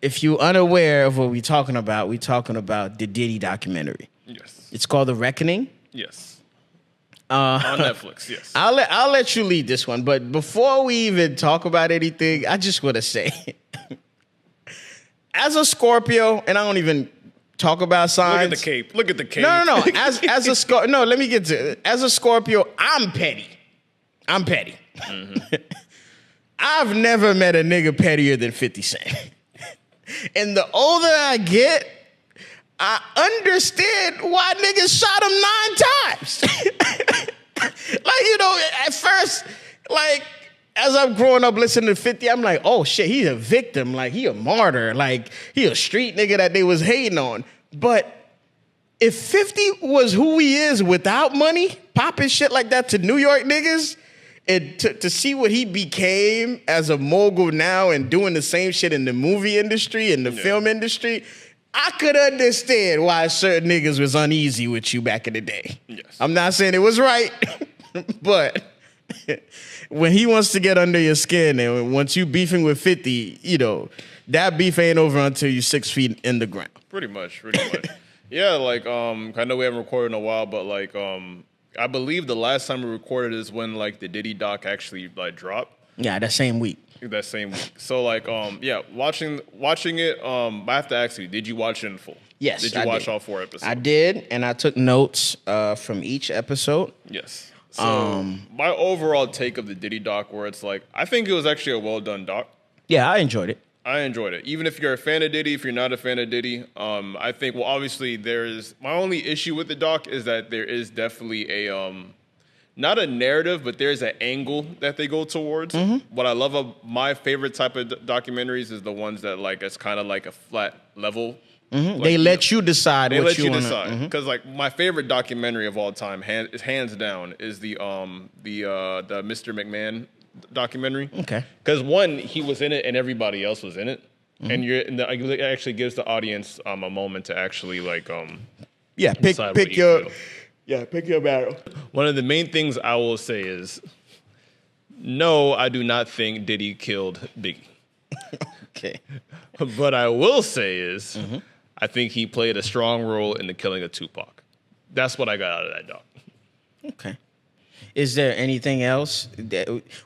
If you're unaware of what we're talking about the Diddy documentary. Yes. It's called The Reckoning. Yes. On Netflix, yes. I'll let you lead this one, but before we even talk about anything, I just want to say, as a Scorpio, and I don't even talk about signs. Look at the cape. No. As a Scorpio, no, let me get to it. As a Scorpio, I'm petty. Mm-hmm. I've never met a nigga pettier than 50 Cent. And the older I get, I understand why niggas shot him 9 times. At first, as I'm growing up listening to 50, I'm like, oh shit, he's a victim. Like, he a martyr. Like, he a street nigga that they was hating on. But if 50 was who he is without money, popping shit like that to New York niggas, and to see what he became as a mogul now and doing the same shit in the movie industry and the film industry, I could understand why certain niggas was uneasy with you back in the day. Yes. I'm not saying it was right, but when he wants to get under your skin and once you beefing with 50, you know, that beef ain't over until you 6 feet in the ground. Pretty much. Yeah, like, I know we haven't recorded in a while, but like, I believe the last time we recorded is when like the Diddy doc actually like dropped. Yeah, that same week. So like, yeah, watching it. I have to ask you, did you watch it in full? Yes, Did you watch all 4 episodes? I did, and I took notes from each episode. Yes. So my overall take of the Diddy doc, where it's like, I think it was actually a well done doc. Yeah, I enjoyed it. Even if you're a fan of Diddy, if you're not a fan of Diddy, I think, well, obviously my only issue with the doc is that there is definitely a, not a narrative, but there's an angle that they go towards. Mm-hmm. What I love of my favorite type of documentaries is the ones that like, it's kind of like a flat level. Mm-hmm. Like, they let you decide what you want to decide. Because like my favorite documentary of all time, hands down, is the Mr. McMahon documentary. Okay. Because one, he was in it and everybody else was in it. Mm-hmm. And it actually gives the audience a moment to actually like pick your battle. One of the main things I will say is, no, I do not think Diddy killed Biggie. Okay. But I will say is, I think he played a strong role in the killing of Tupac. That's what I got out of that doc. Okay. Is there anything else?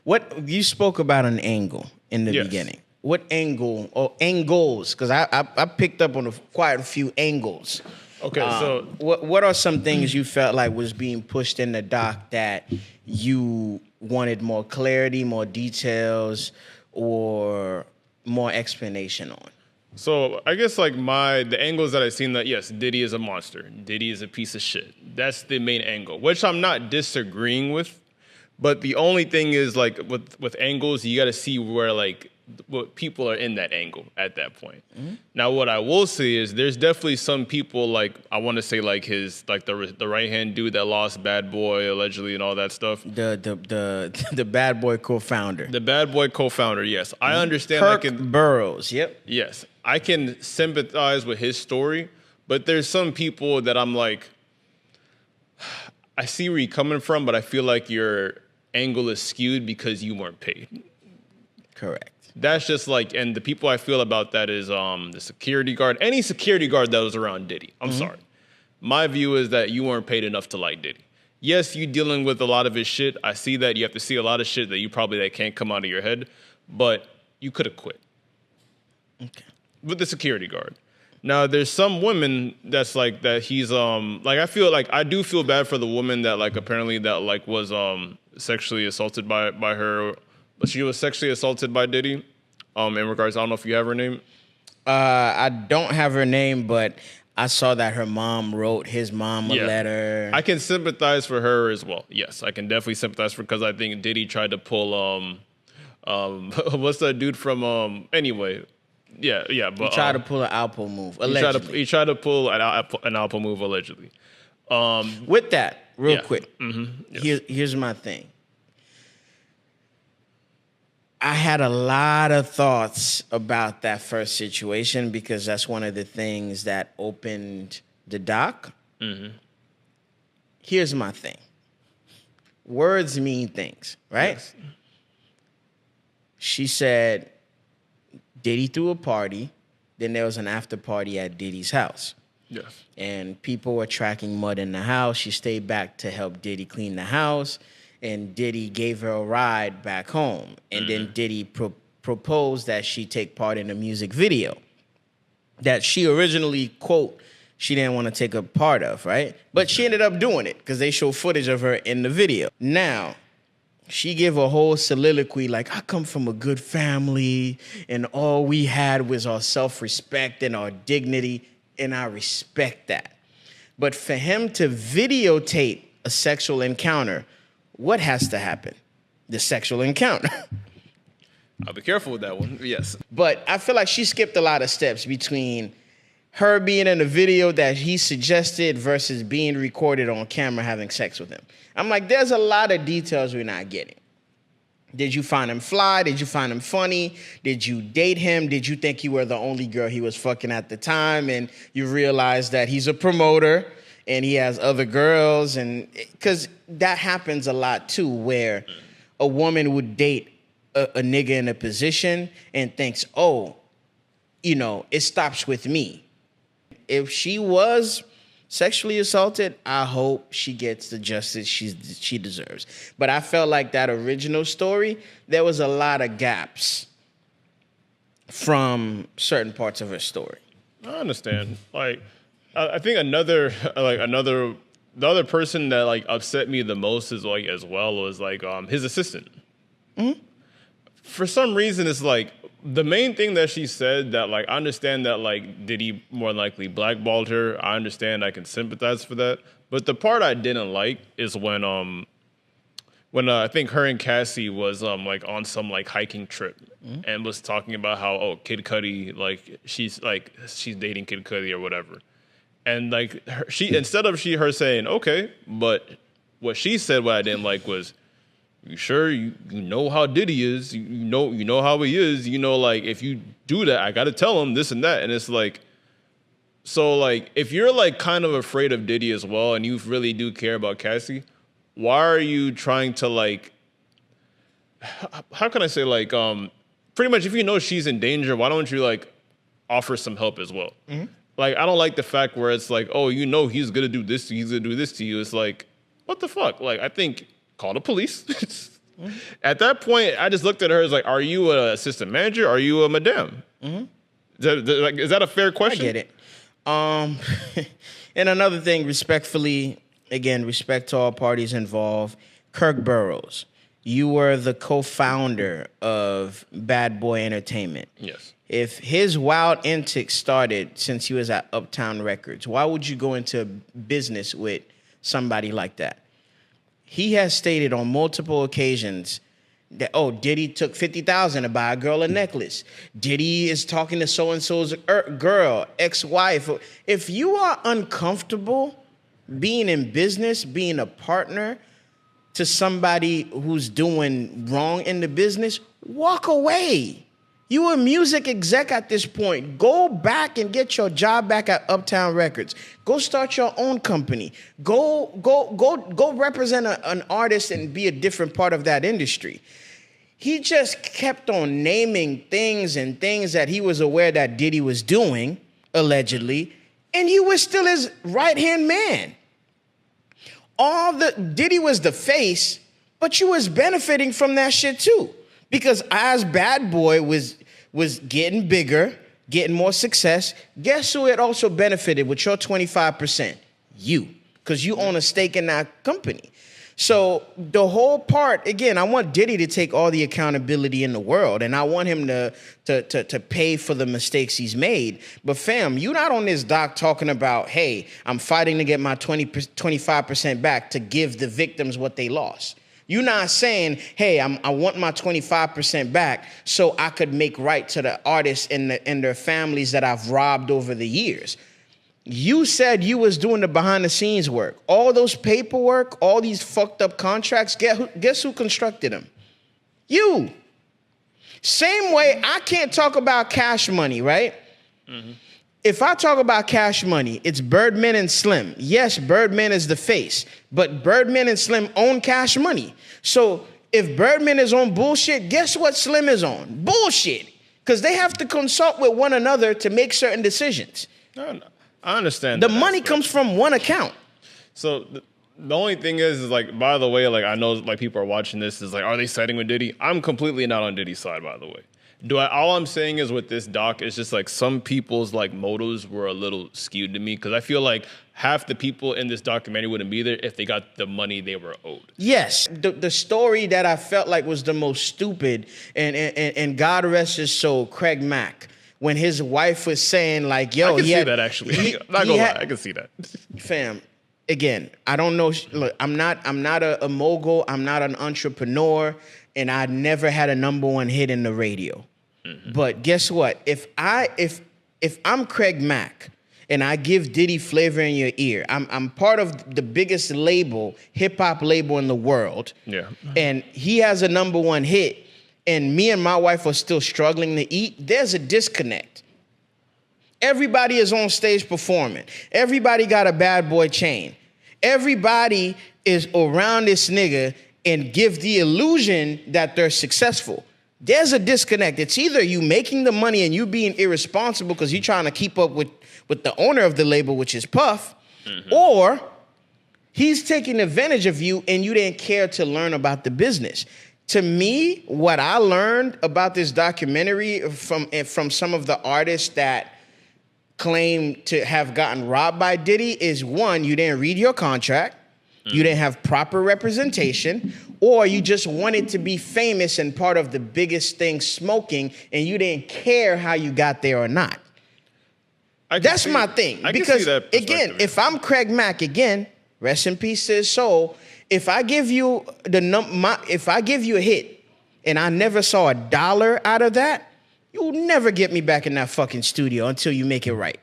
What you spoke about an angle in the beginning. What angle or angles? Because I picked up on quite a few angles. Okay, so what are some things you felt like was being pushed in the doc that you wanted more clarity, more details, or more explanation on? So I guess like the angles that I've seen that, yes, Diddy is a monster. Diddy is a piece of shit. That's the main angle, which I'm not disagreeing with. But the only thing is like with angles, you got to see where like what people are in that angle at that point. Mm-hmm. Now, what I will say is there's definitely some people like, I want to say like his, like the right-hand dude that lost Bad Boy allegedly and all that stuff. The Bad Boy co-founder. The Bad Boy co-founder, yes. I understand. Kirk Burroughs, yep. Yes. I can sympathize with his story, but there's some people that I'm like, I see where you're coming from, but I feel like your angle is skewed because you weren't paid. Correct. That's just like, and the people I feel about that is the security guard, any security guard that was around Diddy. I'm sorry. My view is that you weren't paid enough to like Diddy. Yes, you dealing with a lot of his shit. I see that. You have to see a lot of shit that can't come out of your head, but you could have quit. Okay. With the security guard. Now, there's some women that's like that he's like I do feel bad for the woman that like apparently that like was sexually assaulted by her. But she was sexually assaulted by Diddy. In regards, I don't know if you have her name. I don't have her name, but I saw that her mom wrote his mom a letter. I can sympathize for her as well. Yes, I can definitely sympathize for because I think Diddy tried to pull what's that dude from anyway. Yeah, but he tried to pull an Alpo move. Allegedly. He tried to pull an Alpo move allegedly. With that, real quick, yes. Here's my thing. I had a lot of thoughts about that first situation because that's one of the things that opened the doc. Mm-hmm. Here's my thing. Words mean things, right? Yes. She said Diddy threw a party, then there was an after party at Diddy's house. Yes. And people were tracking mud in the house. She stayed back to help Diddy clean the house. And Diddy gave her a ride back home. And then Diddy proposed that she take part in a music video that she originally, quote, she didn't want to take a part of, right? But she ended up doing it because they show footage of her in the video. Now, she gave a whole soliloquy like, I come from a good family and all we had was our self-respect and our dignity, and I respect that. But for him to videotape a sexual encounter, what has to happen? The sexual encounter. I'll be careful with that one. Yes. But I feel like she skipped a lot of steps between her being in a video that he suggested versus being recorded on camera having sex with him. I'm like, there's a lot of details we're not getting. Did you find him fly? Did you find him funny? Did you date him? Did you think you were the only girl he was fucking at the time? And you realized that he's a promoter and he has other girls. And because that happens a lot too, where a woman would date a nigga in a position and thinks, oh, you know, it stops with me. If she was sexually assaulted, I hope she gets the justice she deserves. But I felt like that original story, there was a lot of gaps from certain parts of her story. I understand. Like, I think the other person that like upset me the most is like as well was like his assistant. Mm-hmm. For some reason, it's like the main thing that she said that like I understand that like Diddy more likely blackballed her. I understand. I can sympathize for that. But the part I didn't like is when I think her and Cassie was like on some like hiking trip and was talking about how Kid Cudi like she's dating Kid Cudi or whatever, and like instead of her saying okay, but what she said what I didn't like was, you sure you know how Diddy is? You know how he is. You know, like if you do that, I got to tell him this and that. And it's like, so like if you're like kind of afraid of Diddy as well, and you really do care about Cassie, why are you trying to like? How can I say like pretty much if you know she's in danger, why don't you like offer some help as well? Mm-hmm. Like I don't like the fact where it's like, oh, you know he's gonna do this, he's gonna do this to you. It's like, what the fuck? Like I think. Call the police. Mm-hmm. At that point, I just looked at her as like, are you an assistant manager? Are you a madam? Mm-hmm. Is that a fair question? I get it. And another thing, respectfully, again, respect to all parties involved, Kirk Burroughs, you were the co-founder of Bad Boy Entertainment. Yes. If his wild antics started since he was at Uptown Records, why would you go into business with somebody like that? He has stated on multiple occasions that, oh, Diddy took $50,000 to buy a girl a necklace. Diddy is talking to so-and-so's girl, ex-wife. If you are uncomfortable being in business, being a partner to somebody who's doing wrong in the business, walk away. You a music exec at this point. Go back and get your job back at Uptown Records. Go start your own company. Go represent an artist and be a different part of that industry. He just kept on naming things and things that he was aware that Diddy was doing, allegedly, and you was still his right-hand man. Diddy was the face, but you was benefiting from that shit too. Because as Bad Boy was getting bigger, getting more success, guess who it also benefited with your 25%? You. Because you own a stake in that company. So the whole part, again, I want Diddy to take all the accountability in the world, and I want him to pay for the mistakes he's made. But fam, you're not on this doc talking about, hey, I'm fighting to get my 25% back to give the victims what they lost. You're not saying, hey, I want my 25% back so I could make right to the artists and their families that I've robbed over the years. You said you was doing the behind-the-scenes work. All those paperwork, all these fucked up contracts, guess who constructed them? You. Same way, I can't talk about Cash Money, right? Mm-hmm. If I talk about Cash Money, it's Birdman and Slim. Yes, Birdman is the face, but Birdman and Slim own Cash Money. So if Birdman is on bullshit, guess what Slim is on? Bullshit. Because they have to consult with one another to make certain decisions. No. I understand. The money comes from one account. So the only thing is like, by the way, like I know like people are watching this is like, are they siding with Diddy? I'm completely not on Diddy's side, by the way. All I'm saying is with this doc, it's just like some people's like motives were a little skewed to me because I feel like half the people in this documentary wouldn't be there if they got the money they were owed. Yes, the story that I felt like was the most stupid, and God rest his soul, Craig Mack, when his wife was saying like, yo, I can see that actually. Not gonna lie, I can see that. Fam, again, I don't know. Look, I'm not a mogul. I'm not an entrepreneur, and I never had a number one hit in the radio. Mm-hmm. But guess what? If I'm Craig Mack and I give Diddy Flavor in Your Ear, I'm part of the biggest label, hip hop label in the world. Yeah. And he has a number one hit, and me and my wife are still struggling to eat. There's a disconnect. Everybody is on stage performing. Everybody got a bad boy chain. Everybody is around this nigga and give the illusion that they're successful. There's a disconnect. It's either you making the money and you being irresponsible because you're trying to keep up with the owner of the label, which is Puff, or he's taking advantage of you and you didn't care to learn about the business. To me, what I learned about this documentary from some of the artists that claim to have gotten robbed by Diddy is, one, you didn't read your contract, you didn't have proper representation, or you just wanted to be famous and part of the biggest thing smoking, and you didn't care how you got there or not. That's my thing. Because, again, if I'm Craig Mack, again, rest in peace to his soul, if I give you if I give you a hit and I never saw $1 out of that, you'll never get me back in that fucking studio until you make it right.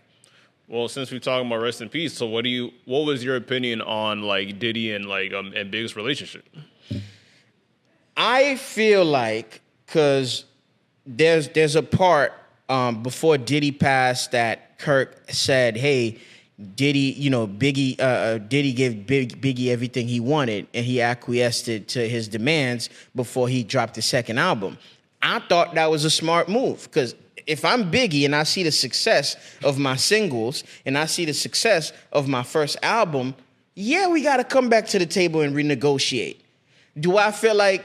Well, since we're talking about rest in peace, so what was your opinion on like Diddy and like and Big's relationship? I feel like, because there's a part before Diddy passed that Kirk said, hey, Diddy, Diddy gave Biggie everything he wanted, and he acquiesced to his demands before he dropped the second album. I thought that was a smart move, because if I'm Biggie and I see the success of my singles and I see the success of my first album, yeah, we got to come back to the table and renegotiate. Do I feel like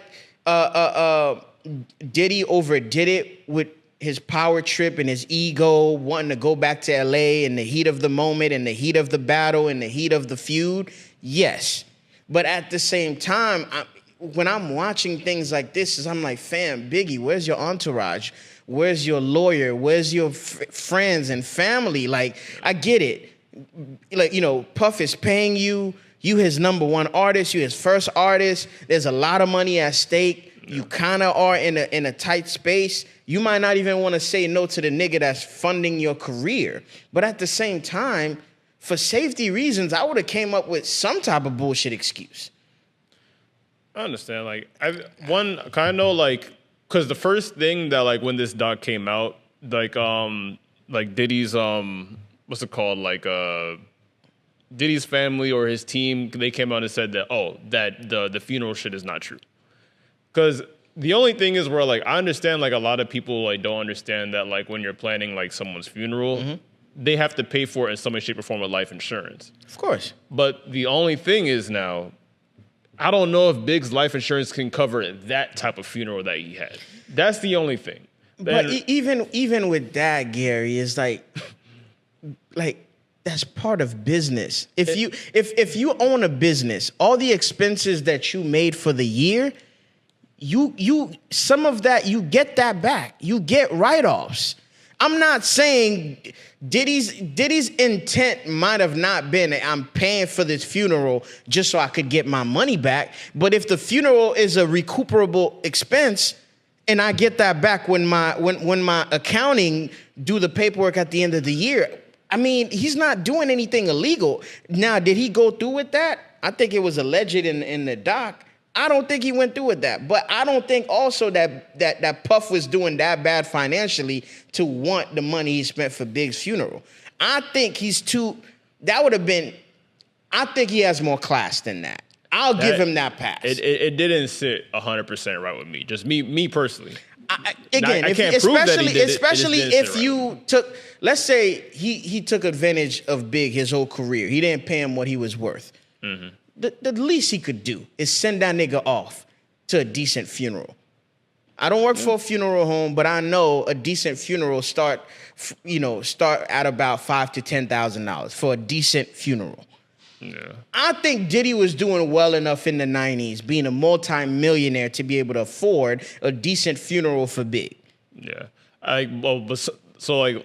Diddy overdid it with his power trip and his ego, wanting to go back to LA in the heat of the moment, in the heat of the battle, in the heat of the feud? Yes. But at the same time, when I'm watching things like this, I'm like, fam, Biggie, where's your entourage? Where's your lawyer? Where's your friends and family? Like, I get it. Like, Puff is paying you. You his number one artist. You his first artist. There's a lot of money at stake. You kind of are in a tight space. You might not even want to say no to the nigga that's funding your career. But at the same time, for safety reasons, I would have came up with some type of bullshit excuse. I understand. Like, because the first thing that, like, when this doc came out, like Diddy's, what's it called? Like, Diddy's family or his team, they came out and said that, the funeral shit is not true. Because the only thing is where, like, I understand, like, a lot of people, like, don't understand that, like, when you're planning, like, someone's funeral, they have to pay for it in some way, shape, or form with life insurance. Of course. But the only thing is now, I don't know if Big's life insurance can cover that type of funeral that he had. That's the only thing. But even with that, Gary, is like that's part of business. If you own a business, all the expenses that you made for the year, you some of that, you get that back. You get write-offs. I'm not saying Diddy's intent might have not been, I'm paying for this funeral just so I could get my money back. But if the funeral is a recuperable expense and I get that back when my accounting do the paperwork at the end of the year, I mean, he's not doing anything illegal. Now, did he go through with that? I think it was alleged in the doc. I don't think he went through with that. But I don't think also that Puff was doing that bad financially to want the money he spent for Big's funeral. I think I think he has more class than that. I'll give him that pass. It didn't sit 100% right with me. Just me personally. I can't prove that he did especially if you took, let's say he took advantage of Big his whole career. He didn't pay him what he was worth. Mm-hmm. The least he could do is send that nigga off to a decent funeral. I don't work for a funeral home, but I know a decent funeral start at about $5,000 to $10,000 for a decent funeral. Yeah. I think Diddy was doing well enough in the 90s, being a multi-millionaire, to be able to afford a decent funeral for Big. Yeah. Lastly,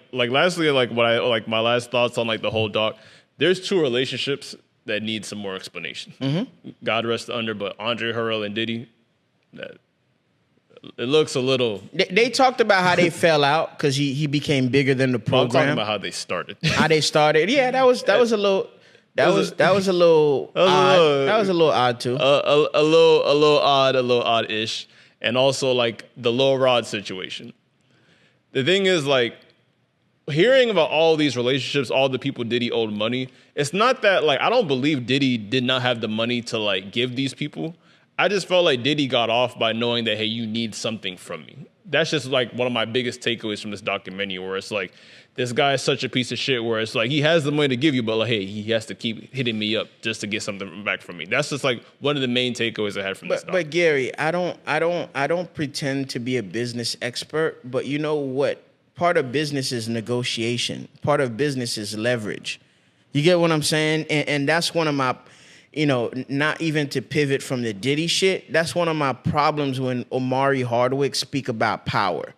like my last thoughts on like the whole doc. There's two relationships that need some more explanation. Mm-hmm. God rest the under, but Andre Harrell and Diddy, that it looks a little. They talked about how they fell out because he became bigger than the program. I'm talking about how they started. How they started. Yeah, that was a little. That was a little odd. That was a little odd too. A little odd-ish, and also like the Lil Rod situation. The thing is, like, hearing about all these relationships, all the people Diddy owed money. It's not that like I don't believe Diddy did not have the money to like give these people. I just felt like Diddy got off by knowing that, hey, you need something from me. That's just like one of my biggest takeaways from this documentary, where it's like, this guy is such a piece of shit, where it's like, he has the money to give you, but like, hey, he has to keep hitting me up just to get something back from me. That's just like one of the main takeaways I had from this doc. But Gary, I don't pretend to be a business expert, but you know what? Part of business is negotiation. Part of business is leverage. You get what I'm saying? And that's one of my, not even to pivot from the Diddy shit, that's one of my problems when Omari Hardwick speak about power.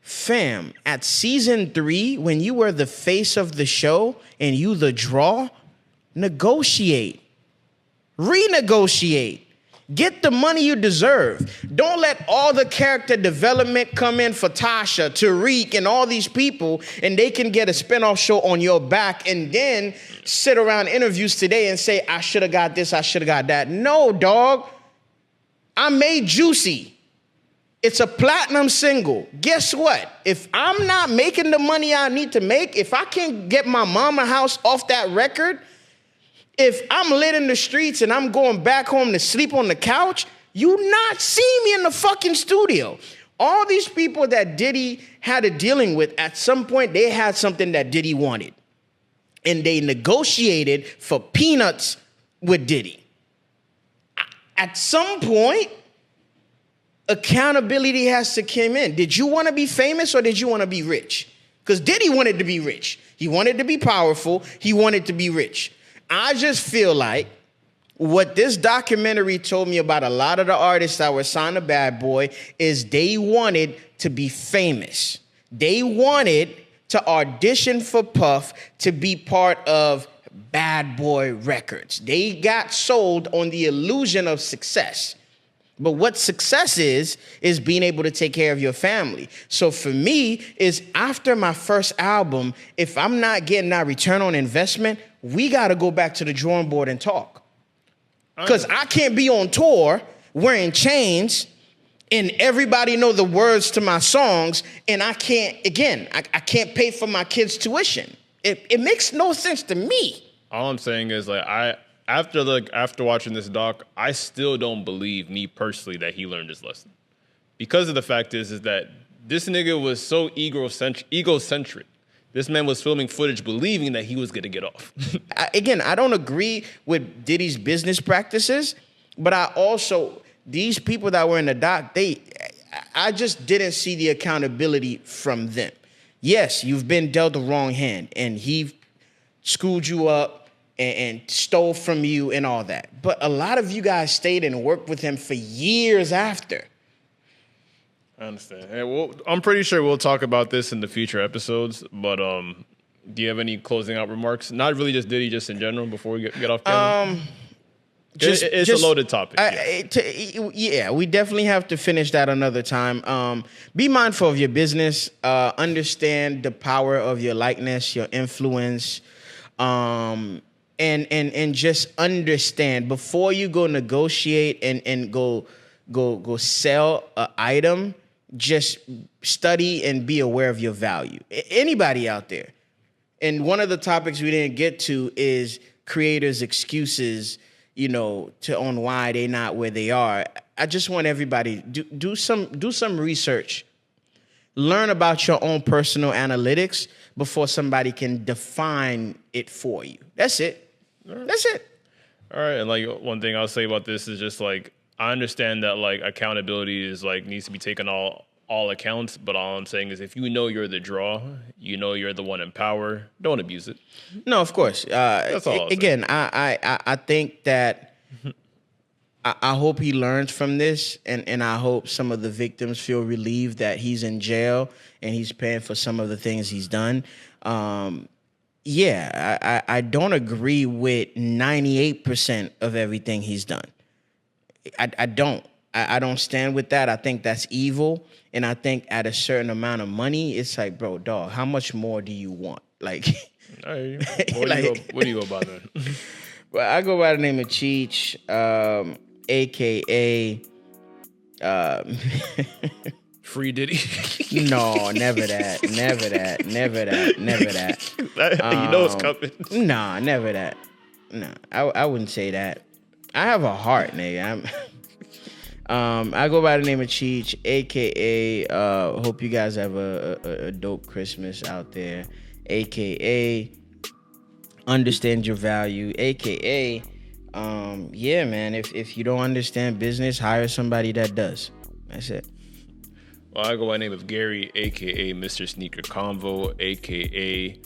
Fam, at season 3, when you were the face of the show and you the draw, negotiate. Renegotiate. Get the money you deserve. Don't let all the character development come in for Tasha, Tariq, and all these people, and they can get a spinoff show on your back and then sit around interviews today and say, I should have got this, I should have got that. No, dog. I made Juicy. It's a platinum single. Guess what? If I'm not making the money I need to make, if I can't get my mama house off that record, if I'm lit in the streets and I'm going back home to sleep on the couch, you not see me in the fucking studio. All these people that Diddy had a dealing with, at some point, they had something that Diddy wanted. And they negotiated for peanuts with Diddy. At some point, accountability has to come in. Did you want to be famous or did you want to be rich? Because Diddy wanted to be rich. He wanted to be powerful. He wanted to be rich. I just feel like what this documentary told me about a lot of the artists that were signed to Bad Boy is they wanted to be famous. They wanted to audition for Puff to be part of Bad Boy Records. They got sold on the illusion of success. But what success is being able to take care of your family. So for me, is after my first album, if I'm not getting that return on investment, we got to go back to the drawing board and talk. Because I can't be on tour wearing chains and everybody know the words to my songs, and I can't pay for my kids' tuition. It makes no sense to me. All I'm saying is, like, after watching this doc, I still don't believe, me personally, that he learned his lesson. Because of the fact is that this nigga was so egocentric. This man was filming footage believing that he was going to get off. I don't agree with Diddy's business practices, but these people that were in the doc, I just didn't see the accountability from them. Yes, you've been dealt the wrong hand, and he screwed you up and stole from you and all that. But a lot of you guys stayed and worked with him for years after. I understand. Hey, I'm pretty sure we'll talk about this in the future episodes, but do you have any closing out remarks? Not really just Diddy, just in general, before we get off camera? It's a loaded topic. We definitely have to finish that another time. Be mindful of your business. Understand the power of your likeness, your influence, and just understand before you go negotiate and go sell an item. Just study and be aware of your value. Anybody out there. And one of the topics we didn't get to is creators' excuses, on why they're not where they are. I just want everybody do some research. Learn about your own personal analytics before somebody can define it for you. That's it. Right. That's it. All right. And like one thing I'll say about this is just like, I understand that like accountability is like needs to be taken all accounts, but all I'm saying is if you know you're the draw, you know you're the one in power, don't abuse it. No, of course. That's all. Again, I think that I hope he learns from this, and I hope some of the victims feel relieved that he's in jail and he's paying for some of the things he's done. yeah, I don't agree with 98% of everything he's done. I don't. I don't stand with that. I think that's evil. And I think at a certain amount of money, it's like, bro, dog, how much more do you want? Like, Hey, what do you go about then? well, I go by the name of Cheech, aka Free Diddy. no, never that. Never that. Never that. Never that. You know it's coming. Nah, never that. No, I wouldn't say that. I have a heart, nigga. I go by the name of Cheech, aka hope you guys have a dope Christmas out there, aka understand your value, aka yeah, man, if you don't understand business, hire somebody that does. That's it. Well, I go by the name of Gary, aka Mr. Sneaker Convo, aka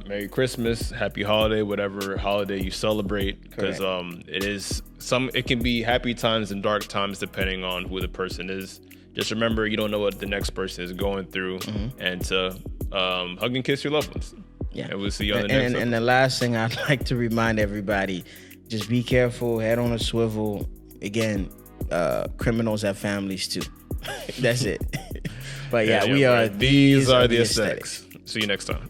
Merry Christmas, Happy Holiday, whatever holiday you celebrate, because it can be happy times and dark times depending on who the person is. Just remember, you don't know what the next person is going through, and to hug and kiss your loved ones. Yeah, and we'll see you on the next episode. And the last thing I'd like to remind everybody: just be careful, head on a swivel. Again, criminals have families too. That's it. But yeah, we are. These are the aesthetics. See you next time.